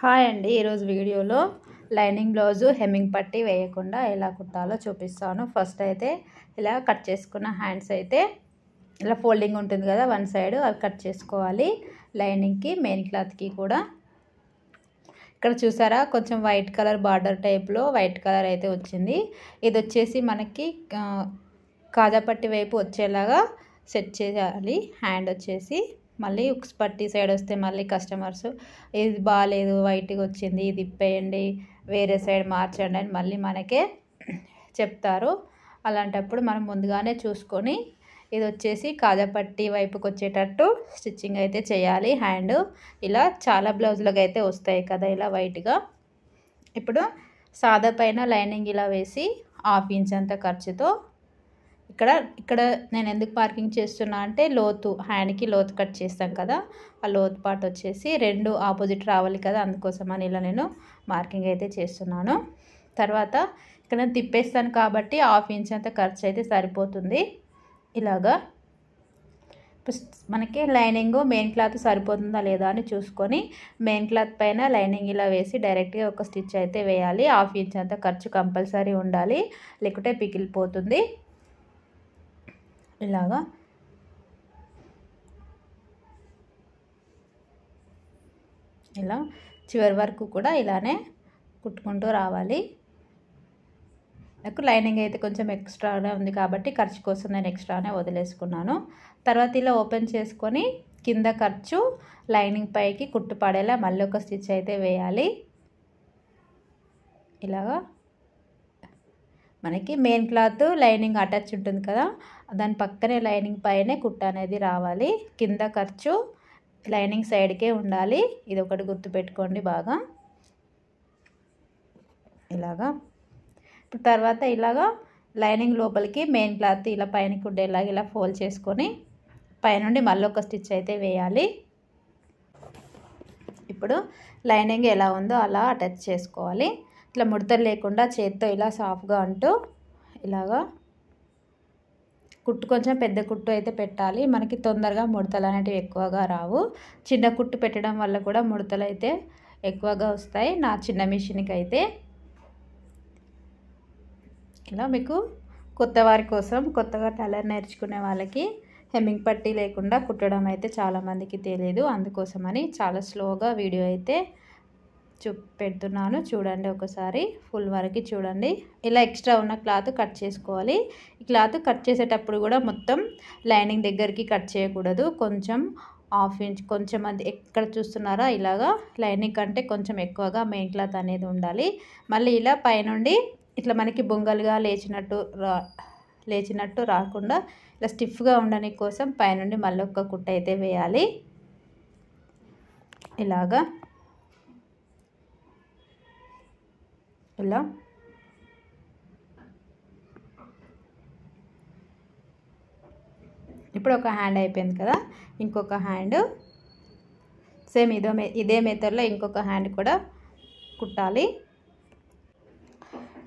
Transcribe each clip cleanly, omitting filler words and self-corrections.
Hi అండి, ఈరోజు వీడియోలో లైనింగ్ బ్లౌజు హెమ్మింగ్ పట్టి వేయకుండా ఎలా కుట్టాలో చూపిస్తాను. ఫస్ట్ అయితే ఇలా కట్ చేసుకున్న హ్యాండ్స్ అయితే ఇలా ఫోల్డింగ్ ఉంటుంది కదా వన్ సైడ్, అవి కట్ చేసుకోవాలి. లైనింగ్కి మెయిన్ క్లాత్కి కూడా ఇక్కడ చూసారా కొంచెం వైట్ కలర్ బార్డర్ టైప్లో వైట్ కలర్ అయితే వచ్చింది. ఇది వచ్చేసి మనకి కాజా పట్టి వైపు వచ్చేలాగా సెట్ చేయాలి. హ్యాండ్ వచ్చేసి మళ్ళీ ఉక్స్ పట్టి సైడ్ వస్తే మళ్ళీ కస్టమర్స్ ఇది బాగాలేదు, వైట్గా వచ్చింది, ఇది ఇప్పేయండి, వేరే సైడ్ మార్చండి అని మళ్ళీ మనకే చెప్తారు. అలాంటప్పుడు మనం ముందుగానే చూసుకొని ఇది వచ్చేసి కాజా పట్టి వైపుకి వచ్చేటట్టు స్టిచ్చింగ్ అయితే చేయాలి. హ్యాండ్ ఇలా చాలా బ్లౌజులకు అయితే వస్తాయి కదా ఇలా వైట్గా. ఇప్పుడు సాదా పైన లైనింగ్ ఇలా వేసి 1/2 ఇంచ్ అంత ఖర్చుతో ఇక్కడ నేను ఎందుకు మార్కింగ్ చేస్తున్నా అంటే లోతు హ్యాండ్కి లోతు కట్ చేస్తాం కదా, ఆ లోతు పార్ట్ వచ్చేసి 2 ఆపోజిట్ రావాలి కదా, అందుకోసమని ఇలా నేను మార్కింగ్ అయితే చేస్తున్నాను. తర్వాత ఇక్కడ నేను తిప్పేస్తాను కాబట్టి 1/2 ఇంచ్ అంత ఖర్చు అయితే సరిపోతుంది. ఇలాగా మనకి లైనింగ్ మెయిన్ క్లాత్ సరిపోతుందా లేదా అని చూసుకొని మెయిన్ క్లాత్ పైన లైనింగ్ ఇలా వేసి డైరెక్ట్గా ఒక స్టిచ్ అయితే వేయాలి. 1/2 ఇంచ్ అంత ఖర్చు కంపల్సరీ ఉండాలి, లేకుంటే పిగిలిపోతుంది. ఇలాగా ఇలా చివరి వరకు కూడా ఇలానే కుట్టుకుంటూ రావాలి. నాకు లైనింగ్ అయితే కొంచెం ఎక్స్ట్రానే ఉంది కాబట్టి ఖర్చు కోసం నేను ఎక్స్ట్రానే వదిలేసుకున్నాను. తర్వాత ఇలా ఓపెన్ చేసుకొని కింద ఖర్చు లైనింగ్ పైకి కుట్టు పడేలా మళ్ళీ ఒక స్టిచ్ అయితే వేయాలి. ఇలాగా మనకి మెయిన్ క్లాత్ లైనింగ్ అటాచ్ ఉంటుంది కదా, దాని పక్కనే లైనింగ్ పైనే కుట్టు అనేది రావాలి. కింద ఖర్చు లైనింగ్ సైడ్కే ఉండాలి, ఇది ఒకటి గుర్తుపెట్టుకోండి బాగా. ఇలాగా ఇప్పుడు తర్వాత ఇలాగా లైనింగ్ లోపలికి మెయిన్ క్లాత్ ఇలా పైన కుట్టేలాగా ఇలా ఫోల్డ్ చేసుకొని పైనుండి మళ్ళీ ఒక స్టిచ్ అయితే వేయాలి. ఇప్పుడు లైనింగ్ ఎలా ఉందో అలా అటాచ్ చేసుకోవాలి. ఇట్లా ముడతలు లేకుండా చేత్తో ఇలా సాఫ్ట్గా అంటూ ఇలాగా కుట్టు కొంచెం పెద్ద కుట్టు అయితే పెట్టాలి, మనకి తొందరగా ముడతలు అనేటివి ఎక్కువగా రావు. చిన్న కుట్టు పెట్టడం వల్ల కూడా ముడతలు అయితే ఎక్కువగా వస్తాయి నా చిన్న మిషన్కి అయితే. ఇలా మీకు కొత్త వారి కోసం, కొత్తగా టైలర్ నేర్చుకునే వాళ్ళకి హెమ్మింగ్ పట్టీ లేకుండా కుట్టడం అయితే చాలామందికి తెలియదు, అందుకోసమని చాలా స్లోగా వీడియో అయితే పెడుతున్నాను. చూడండి, ఒకసారి ఫుల్ వరకు చూడండి. ఇలా ఎక్స్ట్రా ఉన్న క్లాత్ కట్ చేసుకోవాలి. ఈ క్లాత్ కట్ చేసేటప్పుడు కూడా మొత్తం లైనింగ్ దగ్గరికి కట్ చేయకూడదు, కొంచెం 1/2 ఇంచ్ కొంచెం అది ఎక్కడ చూస్తున్నారా ఇలాగా లైనింగ్ కంటే కొంచెం ఎక్కువగా మెయిన్ క్లాత్ అనేది ఉండాలి. మళ్ళీ ఇలా పైనుండి ఇట్లా మనకి బొంగలుగా లేచినట్టు రాకుండా ఇలా స్టిఫ్గా ఉండడానికి కోసం పైనుండి మళ్ళీ ఒక కుట్టు అయితే వేయాలి. ఇలాగా ఇలా ఇప్పుడు ఒక హ్యాండ్ అయిపోయింది కదా, ఇంకొక హ్యాండ్ సేమ్ ఇదే మెథడ్లో ఇంకొక హ్యాండ్ కూడా కుట్టాలి.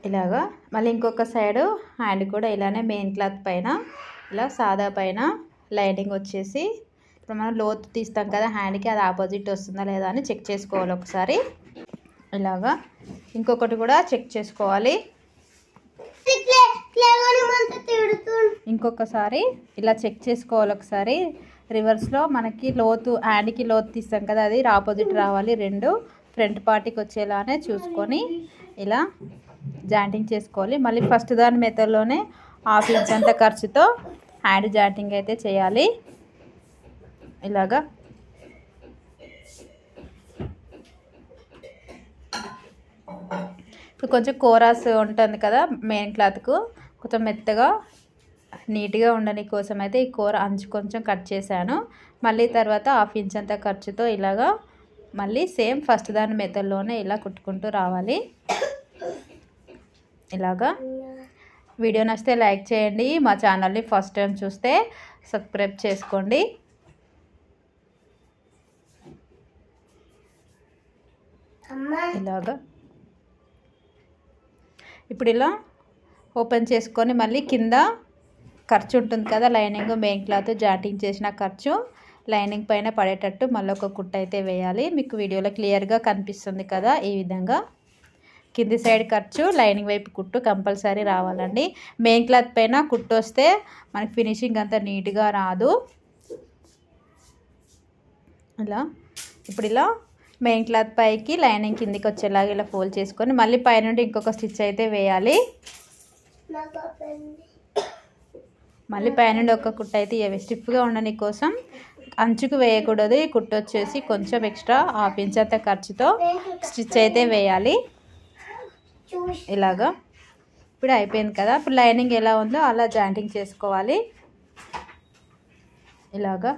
ఇలాగా మళ్ళీ ఇంకొక సైడ్ హ్యాండ్ కూడా ఇలానే మెయిన్ క్లాత్ పైన ఇలా సాదా పైన లైనింగ్ వచ్చేసి ఇప్పుడు మనం లోతు తీస్తాం కదా హ్యాండ్కి, అది ఆపోజిట్ వస్తుందా లేదా అని చెక్ చేసుకోవాలి ఒకసారి. ఇలాగా ఇంకొకటి కూడా చెక్ చేసుకోవాలి. ఇంకొకసారి ఇలా చెక్ చేసుకోవాలి ఒకసారి రివర్స్లో. మనకి లోతు హ్యాండ్కి లోతు తీస్తాం కదా, అది ఆపోజిట్ రావాలి, 2 ఫ్రంట్ పార్టీకి వచ్చేలానే చూసుకొని ఇలా జాయింటింగ్ చేసుకోవాలి. మళ్ళీ ఫస్ట్ దాని మెథడ్లోనే 1/2 ఇంచ్ అంత ఖర్చుతో హ్యాండ్ జాయింటింగ్ అయితే చేయాలి. ఇలాగా ఇప్పుడు కొంచెం కోరాస్ ఉంటుంది కదా మెయిన్ క్లాత్కు, కొంచెం మెత్తగా నీట్గా ఉండని కోసం అయితే ఈ కూర అంచు కొంచెం కట్ చేశాను. మళ్ళీ తర్వాత 1/2 ఇంచ్ అంత ఖర్చుతో ఇలాగా మళ్ళీ సేమ్ ఫస్ట్ దాని మెథడ్లోనే ఇలా కుట్టుకుంటూ రావాలి. ఇలాగా వీడియో నచ్చితే లైక్ చేయండి, మా ఛానల్ని ఫస్ట్ టైం చూస్తే సబ్స్క్రైబ్ చేసుకోండి. ఇలాగా ఇప్పుడు ఇలా ఓపెన్ చేసుకొని మళ్ళీ కింద ఖర్చు ఉంటుంది కదా లైనింగ్ మెయిన్ క్లాత్ జాయింటింగ్ చేసిన ఖర్చు లైనింగ్ పైన పడేటట్టు మళ్ళీ ఒక కుట్టు అయితే వేయాలి. మీకు వీడియోలో క్లియర్గా కనిపిస్తుంది కదా, ఈ విధంగా కింది సైడ్ ఖర్చు లైనింగ్ వైపు కుట్టు కంపల్సరీ రావాలండి. మెయిన్ క్లాత్ పైన కుట్టు వస్తే మనకి ఫినిషింగ్ అంత నీట్గా రాదు. ఇలా ఇప్పుడు ఇలా మెయిన్ క్లాత్ పైకి లైనింగ్ కిందికి వచ్చేలాగా ఇలా ఫోల్డ్ చేసుకొని మళ్ళీ పైనుండి ఇంకొక స్టిచ్ అయితే వేయాలి. మళ్ళీ పైనుండి ఒక కుట్టు అయితే స్టిఫ్గా ఉండని కోసం అంచుకు వేయకూడదు. ఈ కుట్టు వచ్చేసి కొంచెం ఎక్స్ట్రా 1/2 ఇంచ్ అంత ఖర్చుతో స్టిచ్ అయితే వేయాలి. ఇలాగా ఇప్పుడు అయిపోయింది కదా. ఇప్పుడు లైనింగ్ ఎలా ఉందో అలా జాయింటింగ్ చేసుకోవాలి. ఇలాగా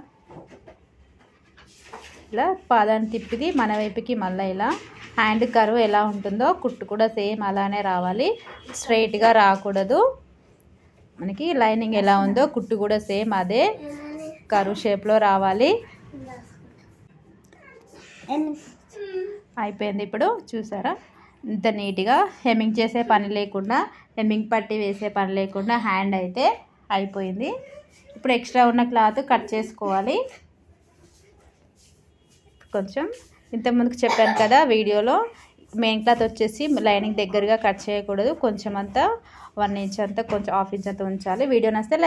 ఇలా పాదాన్ని తిప్పిది మన వైపుకి మళ్ళీ ఇలా హ్యాండ్ కర్వ్ ఎలా ఉంటుందో కుట్టు కూడా సేమ్ అలానే రావాలి. స్ట్రైట్గా రాకూడదు. మనకి లైనింగ్ ఎలా ఉందో కుట్టు కూడా సేమ్ అదే కర్వ్ షేప్లో రావాలి. అయిపోయింది. ఇప్పుడు చూసారా ఇంత నీట్గా హెమ్మింగ్ చేసే పని లేకుండా, హెమ్మింగ్ పట్టి వేసే పని లేకుండా హ్యాండ్ అయితే అయిపోయింది. ఇప్పుడు ఎక్స్ట్రా ఉన్న క్లాత్ కట్ చేసుకోవాలి. కొంచెం ఇంతకుముందుకు చెప్పాను కదా వీడియోలో, మెయిన్ క్లాత్ వచ్చేసి లైనింగ్ దగ్గరగా కట్ చేయకూడదు. కొంచెం అంతా 1 ఇంచ్ అంతా కొంచెం 1/2 ఇంచ్ అంతా ఉంచాలి. వీడియో నచ్చితే